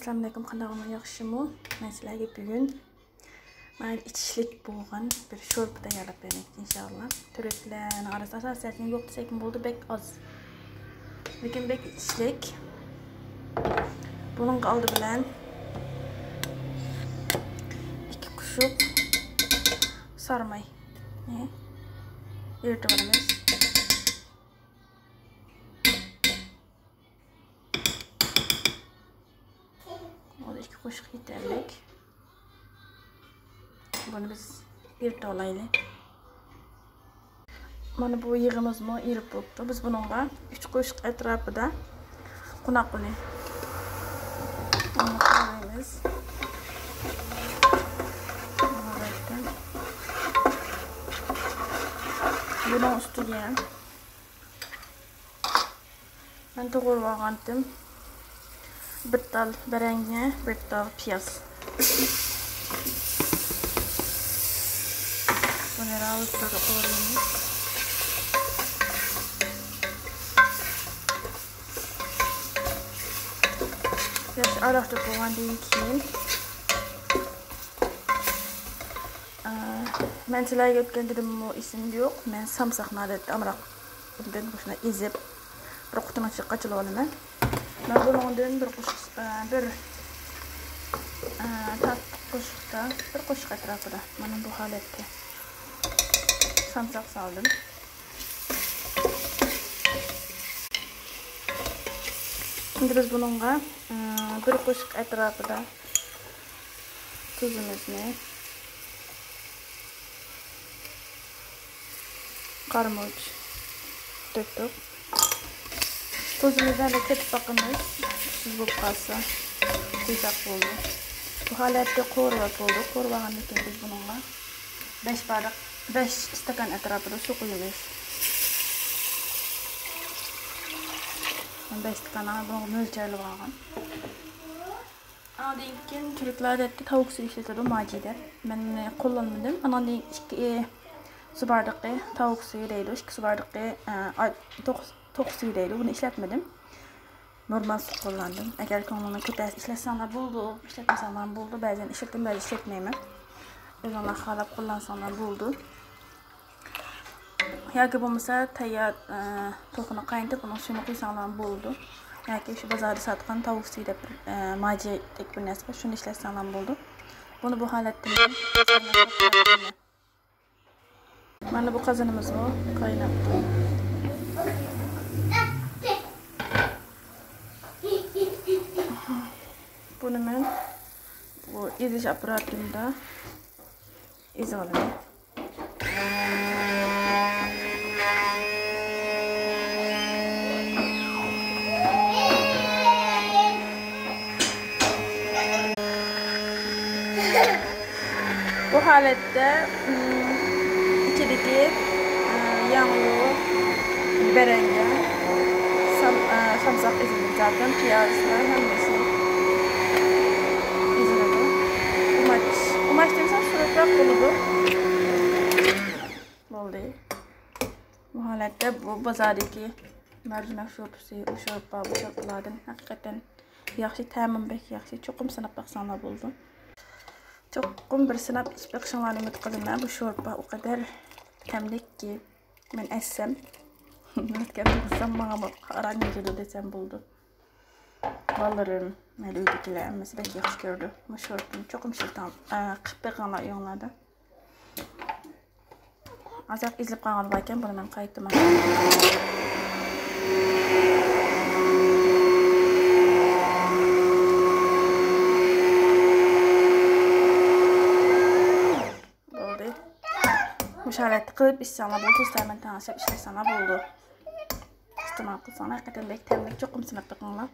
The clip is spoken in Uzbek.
Assalamu alaykum, qanday yaxshimi? Men sizlarga bugun mayli ichishlik bo'lgan bir sho'rba tayyorlab beraman inshaalloh. Turklarning orasida asosiyatini yo'q desak bo'ldi, bek oz. Lekin bek ichishlik. Bunun oldi bilan 2 qoshiq sarmay. Eritib olamiz. Qo'shiq yeterlik. Bunu biz eritib olaylik. Mana bu yig'imizni erib bo'ldi. Biz buningga 3 qo'shiq atrofida qunaqini qo'yamiz. Bunun ustiga men to'g'ri olgandim. Bir tal berenge, bir tal piyaz. Bunu rahat koyuyoruz. Biraz arafta koyduğum için. Ben sizlerle götürdüğüm o isim yok. Ben samsak nadet amrak. Ben boşuna izip bir kutunun çıkıcılı olayım. Ben bunun bir qo'shiq atrofida mana bu holatda samsak soldim. Şimdi biz bununla bir qo'shiq atrofida tuzimizni, qarmoch döktük. Tuzumuzdan da ketib bakımız siz bu qolsa tuzak bo'ldi. Bu holatda qo'rva bo'ldi. Qo'rvagandan keyin biz bununla 5 stakan atrofida suv quyamiz. 5 stakana bunu mo'ljalib olgan. Ondan keyin turklar adetda tavuk suvi ishlatadi majida. Men qo'llanmadim. Ondan keyin 2 su bardağı tavuk suyu deydi. 2 su bardağı toq suyu deydi. Bunu ishlatmadim. Normal su kullandım. Eğer konuna kötü işletsenler buldu, işletmesenler buldu. Bazen işlettim, bazen işletmeyemem. Özünler halap kullansanlar buldu. Yaki bulmasa tayyar toxunu qaynatıp onun suyunu koysanlar buldu. Yaki şu bazarda satqan tavuk suyu da maci tek bir nesbet. Şunu işletsenler buldu. Bunu bu halatda mana bu qazanımızı qaynattım. Bunu ben bu iziş aparatımda iz alayım. Bu halette içindeki yağlı berenge, samsak izini zaten piyazlar hepsi. Umaş demesem şurada buludu. Oldu. Bu halatda bu bazardaki mercimek şorbası, o şorba, bu şorbalardan hakikaten yaxşı təmin bek yaxşı. Çoxum sınıp baxsanlar buldu. Çoxum bir sınıp içip baxsanlar ümit qılınlar. Bu şorba o kadar təmlik ki men essem. Nətkən qılsam bana qaran necədir desem buldu. Ballarım, mən öydikiler, əmməsi bək yaxşı gördü. Bu şorbanı çoxum şeytan qıpbək qanlar yonlarda. Azaq izlib qalğan varkən bunu mən qayıtdım. Oldu. Müşahidə qılıb issanlar buldu. Tuzlarla tanışıb işləsənlər buldu. İstimal qılsanlar, həqiqətən bək təmlik çoxum sınıb baxanlar.